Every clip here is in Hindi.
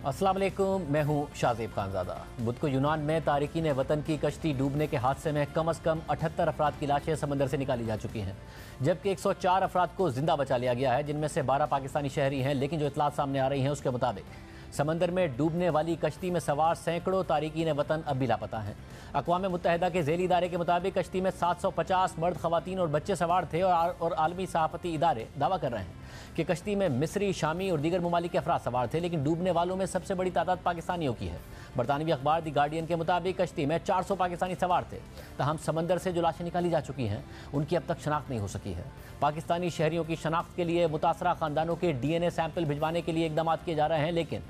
अस्सलाम वालेकुम, मैं हूं शाज़ेब खानज़ादा। बुध को यूनान में तारिकीन वतन की कश्ती डूबने के हादसे में कम से कम 78 अफराद की लाशें समंदर से निकाली जा चुकी हैं, जबकि 104 अफराद को जिंदा बचा लिया गया है, जिनमें से 12 पाकिस्तानी शहरी हैं। लेकिन जो इतलात सामने आ रही हैं उसके मुताबिक समंदर में डूबने वाली कश्ती में सवार सैकड़ों तारिकीन वतन अब भी लापता हैं। अक़वाम मुत्तहिदा के ज़ेली इदारे के मुताबिक कश्ती में 750 मर्द, ख़वातीन और बच्चे सवार थे और आलमी सहाफ़ती इदारे दावा कर रहे हैं कि कश्ती में मिस्री, शामी और दीगर ममालिक के अफराद सवार थे। लेकिन डूबने वालों में सबसे बड़ी तादाद पाकिस्तानियों की है। बरतानवी अखबार दी गार्डियन के मुताबिक कश्ती में 400 पाकिस्तानी सवार थे, तहम समंदर से जो लाशें निकाली जा चुकी हैं उनकी अब तक शनाख्त नहीं हो सकी है। पाकिस्तानी शहरियों की शनाख्त के लिए मुतासरा ख़ानदानों के DNA सैंपल भिजवाने के लिए इकदाम किए जा रहे हैं, लेकिन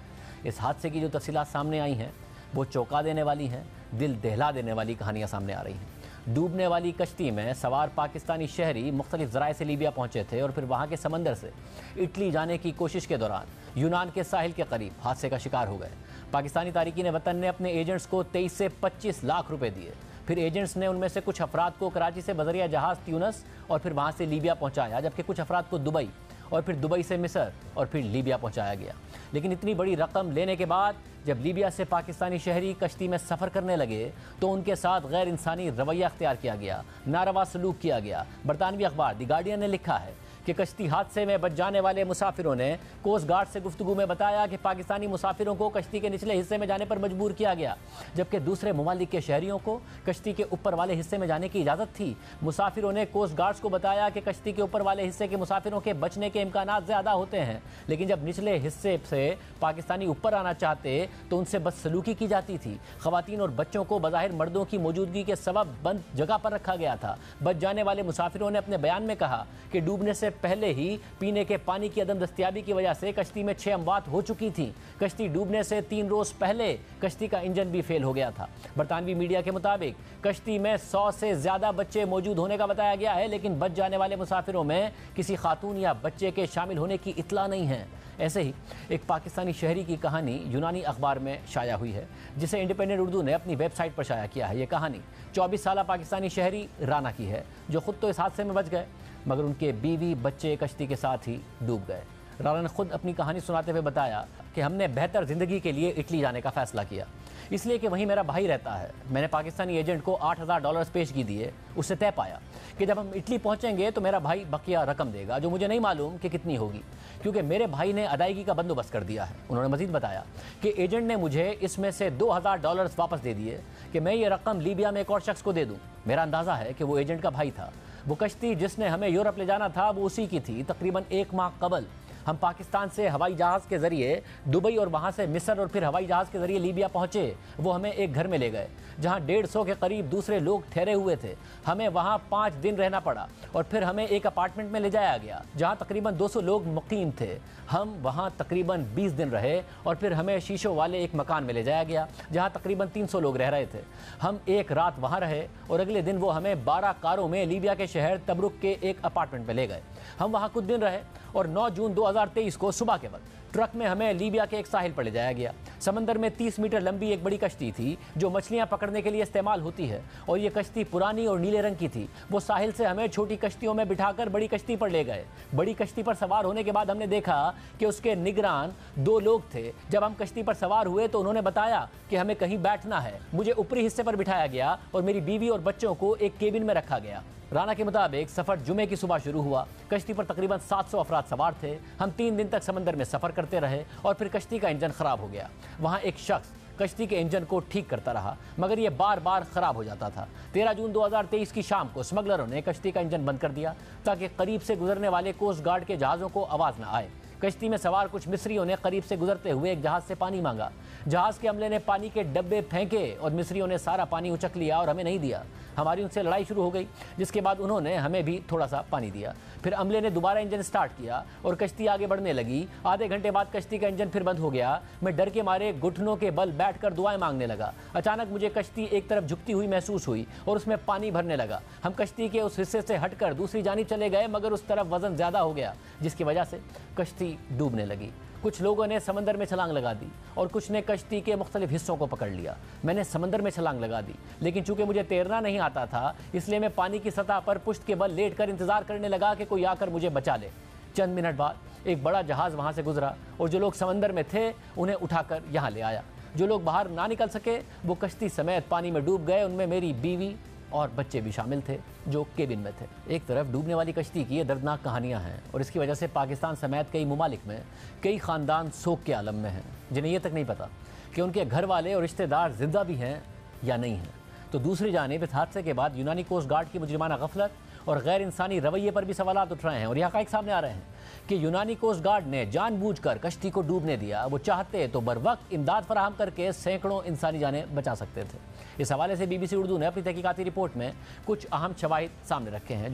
इस हादसे की जो तफसीलात सामने आई हैं वो चौंका देने वाली हैं, दिल दहला देने वाली कहानियाँ सामने आ रही हैं। डूबने वाली कश्ती में सवार पाकिस्तानी शहरी मुख्तलिफ ज़राए से लीबिया पहुँचे थे और फिर वहाँ के समंदर से इटली जाने की कोशिश के दौरान यूनान के साहिल के करीब हादसे का शिकार हो गए। पाकिस्तानी तारिकीन वतन ने अपने एजेंट्स को 23 से 25 लाख रुपए दिए। फिर एजेंट्स ने उनमें से कुछ अफराद को कराची से बजरिया जहाज़ ट्यूनस और फिर वहाँ से लीबिया पहुँचाया, जबकि कुछ अफराद को दुबई और फिर दुबई से मिस्र और फिर लीबिया पहुँचाया गया। लेकिन इतनी बड़ी रकम लेने के बाद जब लीबिया से पाकिस्तानी शहरी कश्ती में सफ़र करने लगे तो उनके साथ गैर इंसानी रवैया अख्तियार किया गया, नारवा सलूक किया गया। बरतानवी अखबार दी गार्डियन ने लिखा है कि कश्ती हादसे में बच जाने वाले मुसाफिरों ने कोस्ट गार्ड से गुफ्तगू में बताया कि पाकिस्तानी मुसाफिरों को कश्ती के निचले हिस्से में जाने पर मजबूर किया गया, जबकि दूसरे ममालिक के शहरियों को कश्ती के ऊपर वाले हिस्से में जाने की इजाज़त थी। मुसाफिरों ने कोस्ट गार्ड्स को बताया कि कश्ती के ऊपर वाले हिस्से के मुसाफिरों के बचने के इम्कानात ज़्यादा होते हैं, लेकिन जब निचले हिस्से से पाकिस्तानी ऊपर आना चाहते तो उनसे बदसलूकी की जाती थी। ख़वातीन और बच्चों को बज़ाहिर मर्दों की मौजूदगी के सबब बंद जगह पर रखा गया था। बच जाने वाले मुसाफिरों ने अपने बयान में कहा कि डूबने से पहले ही पीने के पानी की अदम दस्तयाबी की वजह से कश्ती में 6 अमवात हो चुकी थी। कश्ती डूबने से 3 रोज पहले कश्ती का इंजन भी फेल हो गया था। बरतानवी मीडिया के मुताबिक कश्ती में 100 से ज्यादा बच्चे मौजूद होने का बताया गया है, लेकिन बच जाने वाले मुसाफिरों में किसी खातून या बच्चे के शामिल होने की इत्तला नहीं है। ऐसे ही एक पाकिस्तानी शहरी की कहानी यूनानी अखबार में शाया हुई है, जिसे इंडिपेंडेंट उर्दू ने अपनी वेबसाइट पर शाया किया है। ये कहानी 24 साल पाकिस्तानी शहरी राना की है, जो खुद तो इस हादसे में बच गए मगर उनके बीवी बच्चे कश्ती के साथ ही डूब गए। राना ने खुद अपनी कहानी सुनाते हुए बताया कि हमने बेहतर ज़िंदगी के लिए इटली जाने का फ़ैसला किया, इसलिए कि वहीं मेरा भाई रहता है। मैंने पाकिस्तानी एजेंट को $8000 पेशगी दिए। उससे तय पाया कि जब हम इटली पहुंचेंगे तो मेरा भाई बकिया रकम देगा, जो मुझे नहीं मालूम कि कितनी होगी, क्योंकि मेरे भाई ने अदायगी का बंदोबस्त कर दिया है। उन्होंने मजीद बताया कि एजेंट ने मुझे इसमें से $2000 वापस दे दिए कि मैं ये रकम लीबिया में एक और शख्स को दे दूँ। मेरा अंदाज़ा है कि वो एजेंट का भाई था। वो कश्ती जिसने हमें यूरोप ले जाना था वो उसी की थी। तकरीबन 1 माह कबल हम पाकिस्तान से हवाई जहाज़ के ज़रिए दुबई और वहाँ से मिस्र और फिर हवाई जहाज़ के ज़रिए लीबिया पहुँचे। वो हमें एक घर में ले गए जहाँ 150 के करीब दूसरे लोग ठहरे हुए थे। हमें वहाँ 5 दिन रहना पड़ा और फिर हमें एक अपार्टमेंट में ले जाया गया जहाँ तकरीबन 200 लोग मुकीम थे। हम वहाँ तकरीबन 20 दिन रहे और फिर हमें शीशों वाले एक मकान में ले जाया गया जहाँ तकरीबन 300 लोग रह रहे थे। हम एक रात वहाँ रहे और अगले दिन वो हमें 12 कारों में लीबिया के शहर तबरुक के एक अपार्टमेंट में ले गए। हम वहाँ कुछ दिन रहे और 9 जून 2023 को सुबह के वक्त ट्रक में हमें लीबिया के एक साहिल पर ले जाया गया। समंदर में 30 मीटर लंबी एक बड़ी कश्ती थी जो मछलियां पकड़ने के लिए इस्तेमाल होती है, और ये कश्ती पुरानी और नीले रंग की थी। वो साहिल से हमें छोटी कश्तियों में बिठाकर बड़ी कश्ती पर ले गए। बड़ी कश्ती पर सवार होने के बाद हमने देखा कि उसके निगरान 2 लोग थे। जब हम कश्ती पर सवार हुए तो उन्होंने बताया कि हमें कहीं बैठना है। मुझे ऊपरी हिस्से पर बिठाया गया और मेरी बीवी और बच्चों को एक केबिन में रखा गया। राना के मुताबिक सफ़र जुमे की सुबह शुरू हुआ। कश्ती पर तकरीबन 700 अफराद सवार थे। हम 3 दिन तक समंदर में सफ़र करते रहे और फिर कश्ती का इंजन ख़राब हो गया। वहाँ एक शख्स कश्ती के इंजन को ठीक करता रहा मगर ये बार बार ख़राब हो जाता था। 13 जून 2023 की शाम को स्मगलरों ने कश्ती का इंजन बंद कर दिया ताकि करीब से गुजरने वाले कोस्ट गार्ड के जहाज़ों को आवाज़ न आए। कश्ती में सवार कुछ मिस्रियों ने करीब से गुजरते हुए एक जहाज़ से पानी मांगा। जहाज़ के अमले ने पानी के डब्बे फेंके और मिस्रियों ने सारा पानी उचक लिया और हमें नहीं दिया। हमारी उनसे लड़ाई शुरू हो गई, जिसके बाद उन्होंने हमें भी थोड़ा सा पानी दिया। फिर अमले ने दोबारा इंजन स्टार्ट किया और कश्ती आगे बढ़ने लगी। आधे घंटे बाद कश्ती का इंजन फिर बंद हो गया। मैं डर के मारे घुटनों के बल बैठकर दुआएं मांगने लगा। अचानक मुझे कश्ती एक तरफ झुकती हुई महसूस हुई और उसमें पानी भरने लगा। हम कश्ती के उस हिस्से से हटकर दूसरी जानिब चले गए मगर उस तरफ वजन ज़्यादा हो गया, जिसकी वजह से कश्ती डूबने लगी। कुछ लोगों ने समंदर में छलांग लगा दी और कुछ ने कश्ती के मुख्तलिफ हिस्सों को पकड़ लिया। मैंने समंदर में छलांग लगा दी, लेकिन चूंकि मुझे तैरना नहीं आता था इसलिए मैं पानी की सतह पर पुश्त के बल लेट कर इंतजार करने लगा कि कोई आकर मुझे बचा ले। चंद मिनट बाद एक बड़ा जहाज़ वहाँ से गुजरा और जो लोग समंदर में थे उन्हें उठाकर यहाँ ले आया। जो लोग बाहर ना निकल सके वो कश्ती समेत पानी में डूब गए। उनमें मेरी बीवी और बच्चे भी शामिल थे जो केबिन में थे। एक तरफ डूबने वाली कश्ती की ये दर्दनाक कहानियां हैं और इसकी वजह से पाकिस्तान समेत कई ममालिक में कई ख़ानदान शोक के आलम में हैं, जिन्हें ये तक नहीं पता कि उनके घर वाले और रिश्तेदार जिंदा भी हैं या नहीं हैं। तो दूसरी जानिब इस हादसे के बाद यूनानी कोस्ट गार्ड की मुजरिमाना गफलत और गैर इंसानी रवैये पर भी सवाल उठ रहे हैं और यह हक़ाइक़ सामने आ रहे हैं कि यूनानी कोस्ट गार्ड ने जानबूझकर कश्ती को डूबने दिया। वो चाहते तो बर वक्त इमदाद फराहम करके सैकड़ों इंसानी जानें बचा सकते थे। इस हवाले से BBC उर्दू ने अपनी तहकीकाती रिपोर्ट में कुछ अहम शवाहिद सामने रखे हैं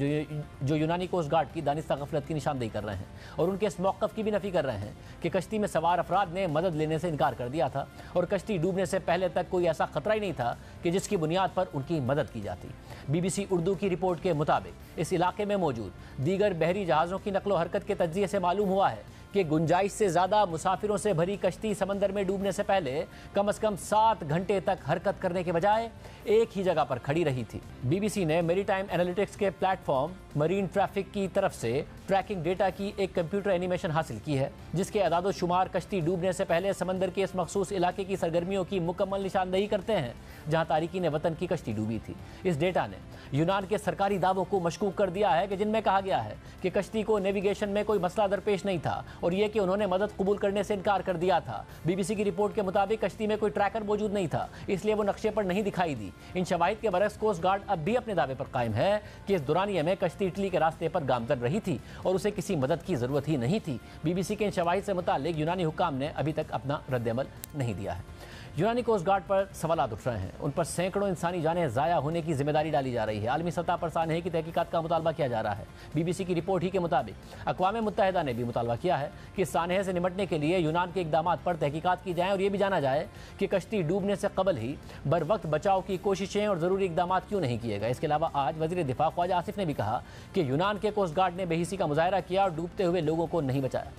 जो यूनानी कोस्ट गार्ड की दानिस्ता गफलत की निशानदेही कर रहे हैं और उनके इस मौक़िफ़ की भी नफ़ी कर रहे हैं कि कश्ती में सवार अफराद ने मदद लेने से इनकार कर दिया था और कश्ती डूबने से पहले तक कोई ऐसा खतरा ही नहीं था कि जिसकी बुनियाद पर उनकी मदद की जाती। BBC उर्दू की रिपोर्ट के मुताबिक इस इलाके में मौजूद दीगर बहरी जहाज़ों की नकलो हरकत के तज्ज़िये से मालूम हुआ है कि गुंजाइश से ज़्यादा मुसाफिरों से भरी कश्ती समंदर में डूबने से पहले कम से कम 7 घंटे तक हरकत करने के बजाय एक ही जगह पर खड़ी रही थी। BBC ने मैरीटाइम एनालिटिक्स के प्लेटफॉर्म मरीन ट्रैफिक की तरफ से ट्रैकिंग डेटा की एक कंप्यूटर एनिमेशन हासिल की है जिसके अदाद शुमार कश्ती डूबने से पहले समंदर के इस मखसूस इलाके की सरगर्मियों की मुकम्मल निशानदेही करते हैं जहां तारिकीन वतन की कश्ती डूबी थी। इस डेटा ने यूनान के सरकारी दावों को मशकूक कर दिया है कि जिनमें कहा गया है कि कश्ती को नेविगेशन में कोई मसला दरपेश नहीं था और यह कि उन्होंने मदद कबूल करने से इनकार कर दिया था। BBC की रिपोर्ट के मुताबिक कश्ती में कोई ट्रैकर मौजूद नहीं था, इसलिए वो नक्शे पर नहीं दिखाई दी। इन शवाहिद के बरक्स कोस्ट गार्ड अब भी अपने दावे पर कायम है कि इस दौरानिये में कश्ती इटली के रास्ते पर गामजन रही थी और उसे किसी मदद की जरूरत ही नहीं थी। BBC के इन शवाहिद से मुतालिक यूनानी हुक्काम ने अभी तक अपना रद्द-ए-अमल नहीं दिया है। यूनानी कोस्ट गार्ड पर सवाल उठ रहे हैं, उन पर सैकड़ों इंसानी जानें ज़ाया होने की जिम्मेदारी डाली जा रही है। आलमी सतह पर सानहे की तहकीकात का मुतालबा किया जा रहा है। BBC की रिपोर्ट ही के मुताबिक अक़वाम मुत्तहिदा ने भी मुतालबा किया है कि सानहे से निपटने के लिए यूनान के इक़दाम पर तहकीकात की जाए और ये भी जाना जाए कि कश्ती डूबने से कबल ही बर वक्त बचाव की कोशिशें और ज़रूरी इक़दाम क्यों नहीं किए गए। इसके अलावा आज वज़ीर दिफा ख्वाजा आसिफ ने भी कहा कि यूनान के कोस्ट गार्ड ने बेहिसी का मुजाहरा किया और डूबते हुए लोगों को नहीं बचाया।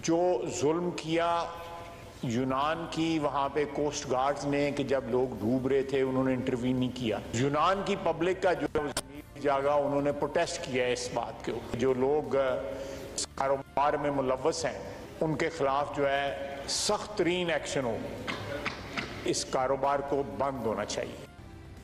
जो जुल्म किया यूनान की वहाँ पे कोस्ट गार्ड्स ने कि जब लोग डूब रहे थे उन्होंने इंटरवीन नहीं किया। यूनान की पब्लिक का जो जागा उन्होंने प्रोटेस्ट किया इस बात के ऊपर। जो लोग इस कारोबार में मुलव्वस हैं उनके खिलाफ जो है सख्त तरीन एक्शन हो। इस कारोबार को बंद होना चाहिए।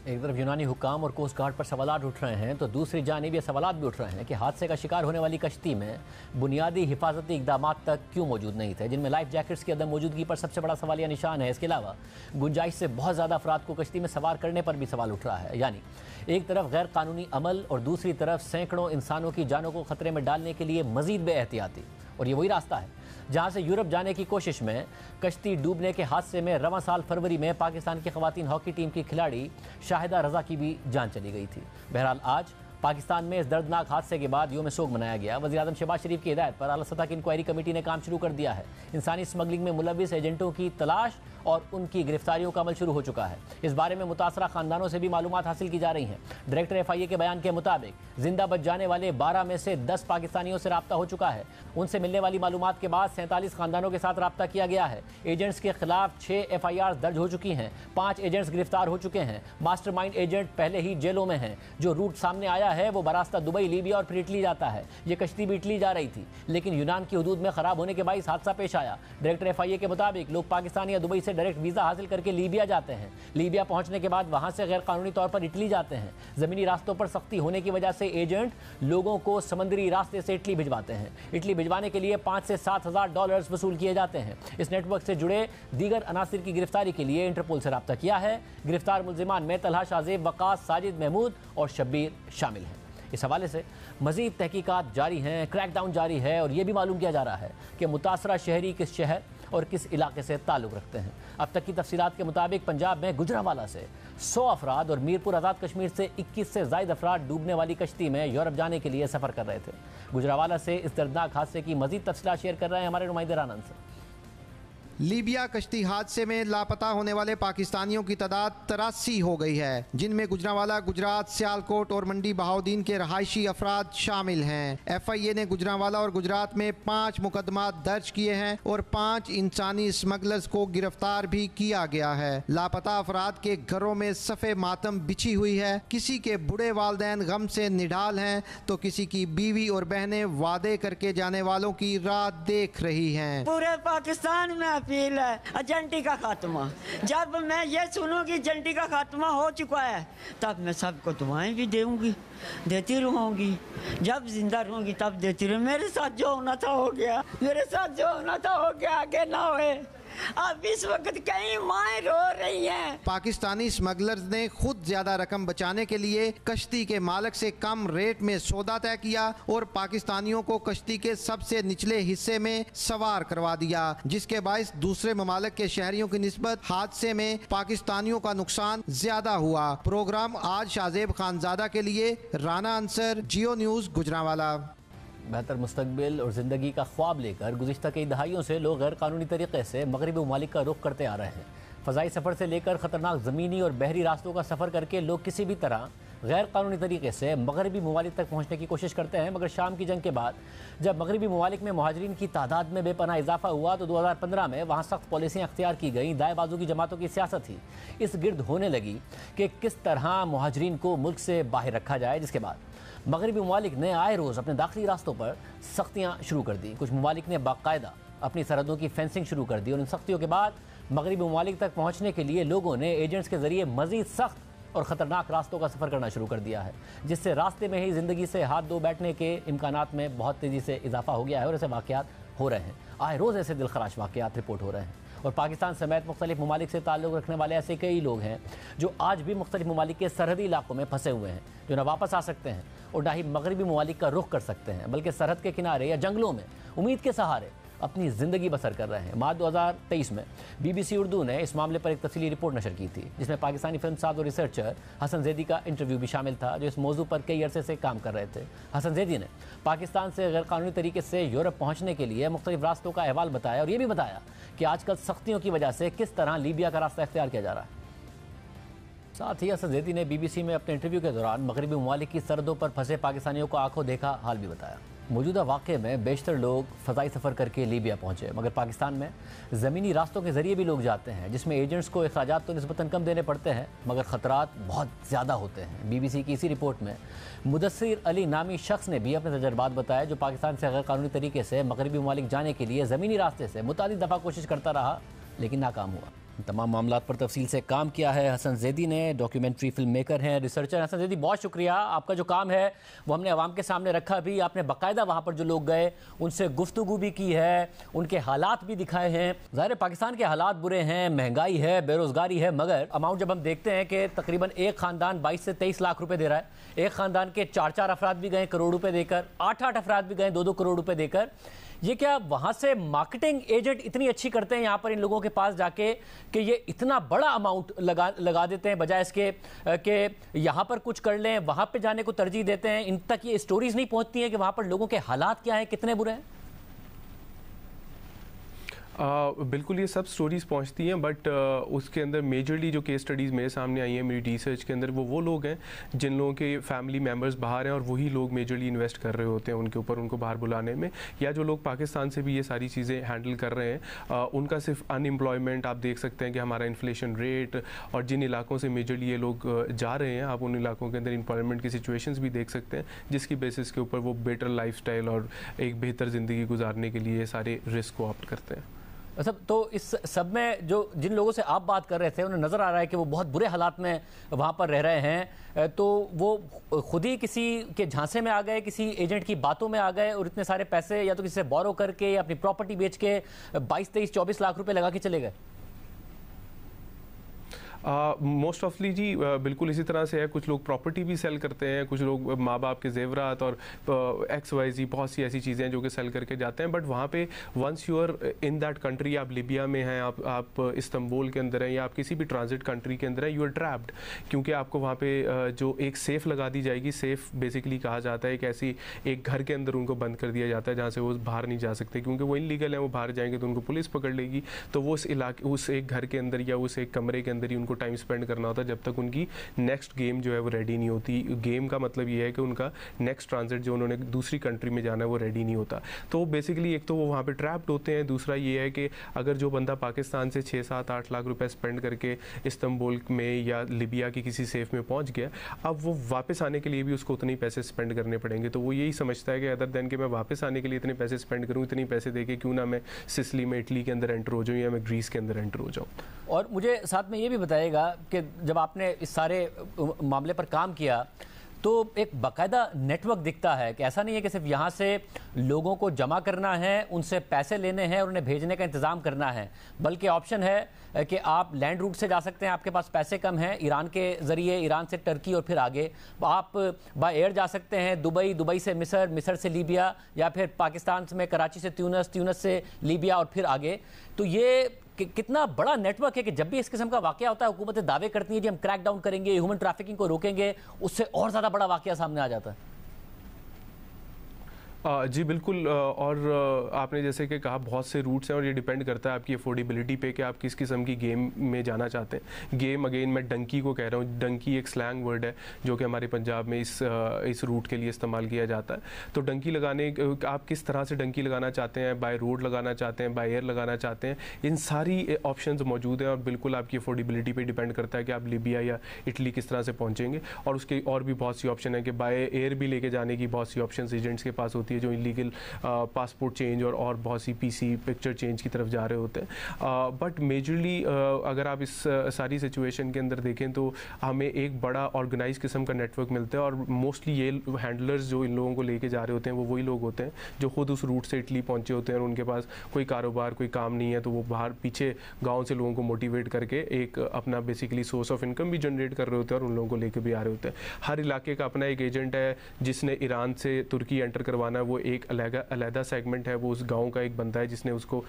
एक तरफ यूनानी हुक्काम और कोस्ट गार्ड पर सवालात उठ रहे हैं तो दूसरी जानिब ये सवालात भी उठ रहे हैं कि हादसे का शिकार होने वाली कश्ती में बुनियादी हिफाजती इक़दाम तक क्यों मौजूद नहीं थे, जिनमें लाइफ जैकेट्स की अदम मौजूदगी पर सबसे बड़ा सवालिया निशान है। इसके अलावा गुंजाइश से बहुत ज़्यादा अफराद को कश्ती में सवार करने पर भी सवाल उठ रहा है। यानी एक तरफ गैर कानूनी अमल और दूसरी तरफ सैकड़ों इंसानों की जानों को खतरे में डालने के लिए मजीद बेएहतियाती। और ये वही रास्ता है जहां से यूरोप जाने की कोशिश में कश्ती डूबने के हादसे में रवां साल फरवरी में पाकिस्तान की ख़वातीन हॉकी टीम की खिलाड़ी शाहिदा रज़ा की भी जान चली गई थी। बहरहाल आज पाकिस्तान में इस दर्दनाक हादसे के बाद यौम सोग मनाया गया। वज़ीर-ए-आज़म शहबाज शरीफ की हिदायत पर आला सतह की इंक्वायरी कमेटी ने काम शुरू कर दिया है। इंसानी स्मगलिंग में मुलव्विस एजेंटों की तलाश और उनकी गिरफ्तारियों का अमल शुरू हो चुका है। इस बारे में मुतासरा खानदानों से भी मालूमात हासिल की जा रही हैं। डायरेक्टर FIA के बयान के मुताबिक जिंदा बच जाने वाले 12 में से 10 पाकिस्तानियों से रब्ता हो चुका है। उनसे मिलने वाली मालूमात के बाद 47 खानदानों के साथ रब्ता किया गया है। एजेंट्स के खिलाफ 6 FIR दर्ज हो चुकी हैं। 5 एजेंट्स गिरफ्तार हो चुके हैं। मास्टरमाइंड एजेंट पहले ही जेलों में हैं। जो रूट सामने आया है वो बरास्ता दुबई, लीबिया और फिर इटली जाता है। ये कश्ती भी इटली जा रही थी लेकिन यूनान की हदूद में खराब होने के बाइस हादसा पेश आया। डायरेक्टर FIA के मुताबिक लोग पाकिस्तान या दुबई से डायरेक्ट वीज़ा हासिल करके लीबिया जाते हैं। लीबिया पहुंचने के बाद वहां से गैर कानूनी तौर पर इटली जाते हैं। जमीनी रास्तों पर सख्ती होने की वजह से एजेंट लोगों को समुद्री रास्ते से इटली भिजवाते हैं। इटली भिजवाने के लिए 5 से 7 हज़ार डॉलर वसूल किए जाते हैं। इस नेटवर्क से जुड़े दीगर अनासिर की गिरफ्तारी के लिए इंटरपोल से रब्ता किया है। गिरफ्तार मुल्जिमान में तलहा शाहजेब, वकास, साजिद महमूद और शब्बीर शामिल हैं। इस हवाले से मजीद तहकीकात जारी हैं, क्रैकडाउन जारी है और यह भी मालूम किया जा रहा है कि मुतासरा शहरी किस शहर और किस इलाके से ताल्लुक़ रखते हैं। अब तक की तफसीलात के मुताबिक पंजाब में गुजरावाला से 100 अफराद और मीरपुर आज़ाद कश्मीर से 21 से ज़ायद अफराद डूबने वाली कश्ती में यूरोप जाने के लिए सफ़र कर रहे थे। गुजरावाला से इस दर्दनाक हादसे की मजीद तफसीलात शेयर कर रहे हैं हमारे नुमाइंदे रानन से। लीबिया कश्ती हादसे में लापता होने वाले पाकिस्तानियों की तादाद 83 हो गई है, जिनमें गुजरांवाला, गुजरात, सियालकोट और मंडी बहाउद्दीन के रहायशी अफराद शामिल हैं। FIA ने गुजरांवाला और गुजरात में 5 मुकदमा दर्ज किए हैं और 5 इंसानी स्मगलर्स को गिरफ्तार भी किया गया है। लापता अफराद के घरों में सफ़े मातम बिछी हुई है। किसी के बूढ़े वालिदैन गम से निढाल हैं तो किसी की बीवी और बहनें वादे करके जाने वालों की राह देख रही हैं। पूरे पाकिस्तान में अपील है एजेंटी का खात्मा। जब मैं ये सुनूं कि एजेंटी का खात्मा हो चुका है तब मैं सबको दुआएं भी दूंगी, देती रहूंगी। जब जिंदा रहूंगी तब देती रहूंगी। मेरे साथ जो होना था हो गया, मेरे साथ जो होना था हो गया, आगे ना होए। अब इस वक्त कई माएँ रो रही हैं। पाकिस्तानी स्मगलर्स ने खुद ज्यादा रकम बचाने के लिए कश्ती के मालिक से कम रेट में सौदा तय किया और पाकिस्तानियों को कश्ती के सबसे निचले हिस्से में सवार करवा दिया, जिसके बायस दूसरे ममालिक के शहरियों की निस्बत हादसे में पाकिस्तानियों का नुकसान ज्यादा हुआ। प्रोग्राम आज शाहजेब खानजादा के लिए, राना अंसर, जियो न्यूज़, गुजरांवाला। बेहतर मुस्तकबिल और ज़िंदगी का ख्वाब लेकर गुज़िश्ता कई दहाइयों से लोग गैर कानूनी तरीके से मगरबी ममालिक का रुख करते आ रहे हैं। फ़ज़ाई सफ़र से लेकर ख़तरनाक ज़मीनी और बहरी रास्तों का सफ़र करके लोग किसी भी तरह गैर कानूनी तरीके से मगरबी ममालिक तक पहुँचने की कोशिश करते हैं। मगर शाम की जंग के बाद जब मगरबी ममालिक में मुहाजिरीन की तादाद में बेपनाह इजाफा हुआ तो 2015 में वहाँ सख्त पॉलिसियाँ अख्तियार की गई। दाएं बाजू की जमातों की सियासत ही इस गिर्द होने लगी कि किस तरह मुहाजिरीन को मुल्क से बाहर रखा जाए, जिसके बाद मगरबी ममालिक ने आए रोज़ अपने दाखिली रास्तों पर सख्तियाँ शुरू कर दी। कुछ ममालिक ने बाकायदा अपनी सरहदों की फेंसिंग शुरू कर दी और इन सख्तियों के बाद मगरबी ममालिक तक पहुँचने के लिए लोगों ने एजेंट्स के ज़रिए मज़ीद सख्त और ख़तरनाक रास्तों का सफ़र करना शुरू कर दिया है, जिससे रास्ते में ही ज़िंदगी से हाथ धो बैठने के इम्कानात में बहुत तेज़ी से इजाफा हो गया है और ऐसे वाक़यात हो रहे हैं। आए रोज़ ऐसे दिलखराश वाक़यात रिपोर्ट हो रहे हैं और पाकिस्तान समेत मुख्तलिफ ममालिक से ताल्लुक़ रखने वाले ऐसे कई लोग हैं जो आज भी मुख्तलिफ ममालिक के सरहदी इलाकों में फंसे हुए हैं, जो ना वापस आ सकते हैं और ना ही मगरबी ममालिक का रुख कर सकते हैं, बल्कि सरहद के किनारे या जंगलों में उम्मीद के सहारे अपनी ज़िंदगी बसर कर रहे हैं। मार्च 2023 में BBC उर्दू ने इस मामले पर एक तफसीली रिपोर्ट नशर की थी, जिसमें पाकिस्तानी फिल्मसाज और रिसर्चर हसन जैदी का इंटरव्यू भी शामिल था, जो इस मौजू पर कई अरसे से काम कर रहे थे। हसन जैदी ने पाकिस्तान से गैर कानूनी तरीके से यूरोप पहुँचने के लिए मुख्तलिफ रास्तों का अहवाल बताया और ये भी बताया कि आजकल सख्तियों की वजह से किस तरह लीबिया का रास्ता इख्तियार किया जा रहा है। साथ ही हसन जैदी ने BBC में अपने इंटरव्यू के दौरान मगरबी ममालिक की सरहदों पर फंसे पाकिस्तानियों को आंखों देखा हाल भी बताया। मौजूदा वाक़े में बेशतर लोग फ़ज़ाई सफ़र करके लीबिया पहुँचे, मगर पाकिस्तान में ज़मीनी रास्तों के ज़रिए भी लोग जाते हैं, जिसमें एजेंट्स को अखराजात तो निस्बतन कम देने पड़ते हैं मगर ख़तरात बहुत ज़्यादा होते हैं। BBC की इसी रिपोर्ट में मुदस्सिर अली नामी शख्स ने भी अपने तजर्बात बताए, जो पाकिस्तान से गैर कानूनी तरीके से मगरबी ममालिक जाने के लिए ज़मीनी रास्ते से मुतादिद दफ़ा कोशिश करता रहा लेकिन नाकाम हुआ। तमाम मामलात पर तफसील से काम किया है हसन जैदी ने, डॉक्यूमेंट्री फिल्म मेकर हैं, रिसर्चर। हसन जैदी, बहुत शुक्रिया। आपका जो काम है वो हमने आवाम के सामने रखा भी, आपने बाकायदा वहाँ पर जो लोग गए उनसे गुफ्तगू भी की है, उनके हालात भी दिखाए हैं। ज़ाहिर है पाकिस्तान के हालात बुरे हैं, महंगाई है, बेरोज़गारी है, मगर अमाउंट जब हम देखते हैं कि तकरीबन एक ख़ानदान 22 से 23 लाख रुपये दे रहा है, एक ख़ानदान के 4-4 अफराद भी गए करोड़ रुपये देकर, 8-8 अफराद भी गए 2-2 करोड़ रुपये देकर, ये क्या वहाँ से मार्केटिंग एजेंट इतनी अच्छी करते हैं यहाँ पर इन लोगों के पास जाके कि ये इतना बड़ा अमाउंट लगा देते हैं, बजाय इसके कि यहाँ पर कुछ कर लें, वहाँ पे जाने को तरजीह देते हैं। इन तक ये स्टोरीज नहीं पहुँचती हैं कि वहाँ पर लोगों के हालात क्या हैं, कितने बुरे हैं? बिल्कुल ये सब स्टोरीज़ पहुंचती हैं, बट उसके अंदर मेजरली जो केस स्टडीज़ मेरे सामने आई हैं मेरी रिसर्च के अंदर, वो लोग हैं जिन लोगों के फैमिली मेम्बर्स बाहर हैं और वही लोग मेजरली इन्वेस्ट कर रहे होते हैं उनके ऊपर, उनको बाहर बुलाने में, या जो लोग पाकिस्तान से भी ये सारी चीज़ें हैंडल कर रहे हैं। उनका सिर्फ अनएम्प्लॉयमेंट आप देख सकते हैं कि हमारा इन्फ्लेशन रेट, और जिन इलाकों से मेजरली ये लोग जा रहे हैं आप उन इलाकों के अंदर एम्प्लॉयमेंट की सिचुएशंस भी देख सकते हैं, जिसकी बेसिस के ऊपर वो बेटर लाइफस्टाइल और एक बेहतर ज़िंदगी गुजारने के लिए सारे रिस्क को ऑप्ट करते हैं। अच्छा, तो इस सब में जो जिन लोगों से आप बात कर रहे थे उन्हें नज़र आ रहा है कि वो बहुत बुरे हालात में वहाँ पर रह रहे हैं, तो वो खुद ही किसी के झांसे में आ गए, किसी एजेंट की बातों में आ गए और इतने सारे पैसे या तो किसी से बोरो करके या अपनी प्रॉपर्टी बेच के 22, 23, 24 लाख रुपए लगा के चले गए? मोस्ट ऑफली जी बिल्कुल इसी तरह से है। कुछ लोग प्रॉपर्टी भी सेल करते हैं, कुछ लोग माँ बाप के जेवरात और XYZ बहुत सी ऐसी चीज़ें हैं जो कि सेल करके जाते हैं। बट वहाँ पे once you are in that country, आप लिबिया में हैं, आप इस्तांबुल के अंदर हैं या आप किसी भी ट्रांजिट कंट्री के अंदर हैं, यू आर ट्रैप्ड। क्योंकि आपको वहाँ पे जो एक सेफ लगा दी जाएगी। सेफ बेसिकली कहा जाता है कि एक घर के अंदर उनको बंद कर दिया जाता है जहाँ से वो बाहर नहीं जा सकते, क्योंकि वो इनलीगल है। वो बाहर जाएंगे तो उनको पुलिस पकड़ लेगी। तो वो उस एक घर के अंदर या उस एक कमरे के अंदर ही उनको टाइम स्पेंड करना होता है जब तक उनकी नेक्स्ट गेम जो है वो रेडी नहीं होती। गेम का मतलब ये है कि उनका नेक्स्ट ट्रांजिट जो उन्होंने दूसरी कंट्री में जाना है वो रेडी नहीं होता। तो बेसिकली एक तो वो वहाँ पे ट्रैप्ड होते हैं, दूसरा ये है कि अगर जो बंदा पाकिस्तान से 6, 7, 8 लाख रुपए स्पेंड करके इस्तांबुल में या लिबिया की किसी सेफ में पहुँच गया, अब वो वापस आने के लिए भी उसको उतने ही पैसे स्पेंड करने पड़ेंगे। तो वो यही समझता है कि अदर देन कि मैं वापस आने के लिए इतने पैसे स्पेंड करूँ, इतने पैसे दे के क्यों ना मैं सिसिली में, इटली के अंदर एंटर हो जाऊँ या मैं ग्रीस के अंदर एंटर हो जाऊँ। और मुझे साथ में ये भी बताइएगा कि जब आपने इस सारे मामले पर काम किया तो एक बाकायदा नेटवर्क दिखता है कि ऐसा नहीं है कि सिर्फ यहाँ से लोगों को जमा करना है, उनसे पैसे लेने हैं और उन्हें भेजने का इंतज़ाम करना है, बल्कि ऑप्शन है कि आप लैंड रूट से जा सकते हैं, आपके पास पैसे कम हैं, ईरान के ज़रिए, ईरान से टर्की और फिर आगे आप बाय एयर जा सकते हैं दुबई, दुबई से मिस्र, मिस्र से लीबिया, या फिर पाकिस्तान में कराची से ट्यूनस, ट्यूनस से लीबिया और फिर आगे। तो ये कितना बड़ा नेटवर्क है कि जब भी इस किस्म का वाकया होता है हुकूमतें दावे करती हैं कि हम क्रैक डाउन करेंगे, ह्यूमन ट्रैफिकिंग को रोकेंगे, उससे और ज़्यादा बड़ा वाकया सामने आ जाता है। जी बिल्कुल। और आपने जैसे कि कहा बहुत से रूट्स हैं और ये डिपेंड करता है आपकी अफोर्डेबिलिटी पे कि आप किस किस्म की गेम में जाना चाहते हैं। गेम अगेन मैं डंकी को कह रहा हूँ। डंकी एक स्लैंग वर्ड है जो कि हमारे पंजाब में इस रूट के लिए इस्तेमाल किया जाता है। तो डंकी लगाने, आप किस तरह से डंकी लगाना चाहते हैं, बाय रोड लगाना चाहते हैं, बाय एयर लगाना चाहते हैं, इन सारी ऑप्शंस मौजूद हैं। और बिल्कुल आपकी अफोर्डेबिलिटी पे डिपेंड करता है कि आप लिबिया या इटली किस तरह से पहुँचेंगे। और उसके और भी बहुत सी ऑप्शन है कि बाय एयर भी लेके जाने की बहुत सी ऑप्शन एजेंट्स के पास होती है जो इलीगल पासपोर्ट चेंज और बहुत सी PC पिक्चर चेंज की तरफ जा रहे होते हैं। बट मेजरली अगर आप इस सारी सिचुएशन के अंदर देखें तो हमें एक बड़ा ऑर्गेनाइज किस्म का नेटवर्क मिलता है। और मोस्टली ये हैंडलर्स जो इन लोगों को लेके जा रहे होते हैं वो वही लोग होते हैं जो खुद उस रूट से इटली पहुंचे होते हैं और उनके पास कोई कारोबार, कोई काम नहीं है, तो वो बाहर पीछे गाँव से लोगों को मोटिवेट करके एक अपना बेसिकली सोर्स ऑफ इनकम भी जनरेट कर रहे होते हैं और उन लोगों को लेके भी आ रहे होते हैं। हर इलाके का अपना एक एजेंट है। जिसने ईरान से तुर्की एंटर करवाना है वो एक अलहदा सेगमेंट है, वो उस गांव का एक बंदा है जिसने उसको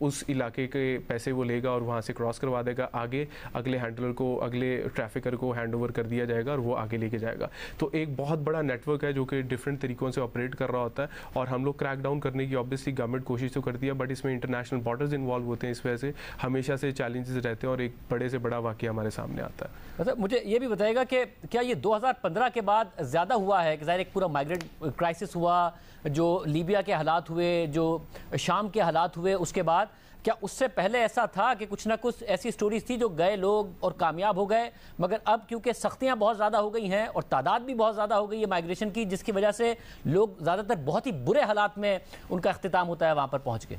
उस इलाके के पैसे वो लेगा और वहाँ से क्रॉस करवा देगा। आगे अगले हैंडलर को, अगले ट्रैफिकर को हैंड ओवर कर दिया जाएगा और वो आगे लेके जाएगा। तो एक बहुत बड़ा नेटवर्क है जो कि डिफरेंट तरीक़ों से ऑपरेट कर रहा होता है। और हम लोग क्रैक डाउन करने की ऑब्वियसली गवर्नमेंट कोशिश तो करती है, बट इसमें इंटरनेशनल बॉर्डर्स इन्वॉल्व होते हैं। इस वजह से हमेशा से चैलेंजेस रहते हैं और एक बड़े से बड़ा वाक़या हमारे सामने आता है। मतलब मुझे ये भी बताएगा कि क्या ये 2015 के बाद ज़्यादा हुआ है कि ज़ाहिर एक पूरा माइग्रेंट क्राइसिस हुआ, जो लीबिया के हालात हुए, जो शाम के हालात हुए, उसके बाद क्या उससे पहले ऐसा था कि कुछ ना कुछ ऐसी स्टोरीज थी जो गए लोग और कामयाब हो गए, मगर अब क्योंकि सख्तियां बहुत ज़्यादा हो गई हैं और तादाद भी बहुत ज़्यादा हो गई है माइग्रेशन की, जिसकी वजह से लोग ज़्यादातर बहुत ही बुरे हालात में उनका अख्तिताम होता है वहाँ पर पहुँच के?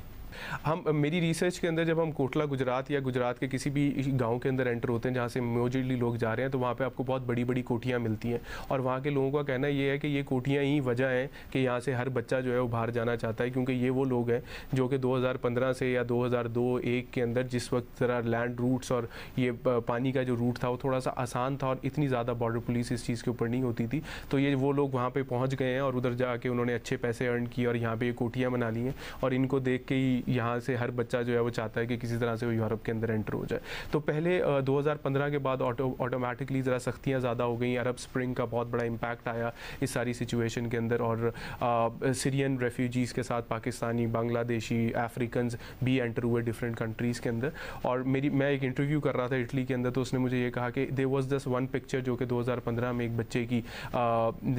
मेरी रिसर्च के अंदर जब हम कोटला गुजरात या गुजरात के किसी भी गांव के अंदर एंटर होते हैं जहां से मोजली लोग जा रहे हैं, तो वहां पे आपको बहुत बड़ी बड़ी कोठियां मिलती हैं। और वहां के लोगों का कहना ये है कि ये कोठियां ही वजह है कि यहाँ से हर बच्चा जो है वो बाहर जाना चाहता है, क्योंकि ये वो लोग हैं जो कि 2015 से या 2002-1 के अंदर जिस वक्त ज़रा लैंड रूट्स और ये पानी का जो रूट था वो थोड़ा सा आसान था और इतनी ज़्यादा बॉर्डर पुलिस इस चीज़ के ऊपर नहीं होती थी। तो ये वो लोग वहाँ पर पहुँच गए हैं और उधर जाके उन्होंने अच्छे पैसे अर्न किए और यहाँ पर ये कोठियाँ बना ली हैं। और इनको देख के ही यहाँ से हर बच्चा जो है वो चाहता है कि किसी तरह से वो यूरोप के अंदर एंटर हो जाए। तो पहले 2015 के बाद ऑटोमेटिकली ज़रा सख्तियाँ ज़्यादा हो गई। अरब स्प्रिंग का बहुत बड़ा इम्पैक्ट आया इस सारी सिचुएशन के अंदर। और सीरियन रेफ्यूजीज़ के साथ पाकिस्तानी, बांग्लादेशी, अफ्रीकन्स भी एंटर हुए डिफरेंट कंट्रीज़ के अंदर। और मैं एक इंटरव्यू कर रहा था इटली के अंदर, तो उसने मुझे ये कहा कि there was this one picture जो कि 2015 में एक बच्चे की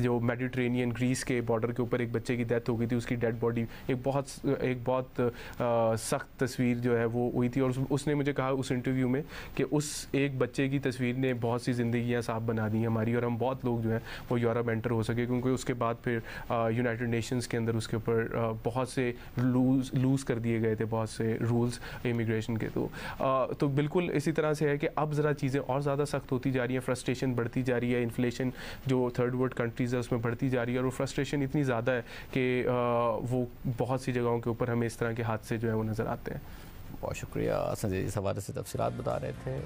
जो मेडिटेरेनियन ग्रीस के बॉर्डर के ऊपर एक बच्चे की डेथ हो गई थी, उसकी डेड बॉडी एक बहुत सख्त तस्वीर जो है वो हुई थी। और उसने मुझे कहा उस इंटरव्यू में कि उस एक बच्चे की तस्वीर ने बहुत सी ज़िंदगियां साफ बना दी हमारी, और हम बहुत लोग जो हैं वो यूरोप एंटर हो सके, क्योंकि उसके बाद फिर यूनाइटेड नेशंस के अंदर उसके ऊपर बहुत से लूज़ कर दिए गए थे बहुत से रूल्स इमिग्रेशन के। तो बिल्कुल इसी तरह से है कि अब ज़रा चीज़ें और ज़्यादा सख्त होती जा रही हैं, फ्रस्ट्रेशन बढ़ती जा रही है, इन्फ्लेशन जो थर्ड वर्ल्ड कंट्रीज़ है उसमें बढ़ती जा रही है, और वो फ्रस्ट्रेशन इतनी ज़्यादा है कि वो बहुत सी जगहों के ऊपर हमें इस तरह के हादसे जो है वो नज़र आते हैं। बहुत शुक्रिया संजय, इस हवाले से तफसीलात बता रहे थे।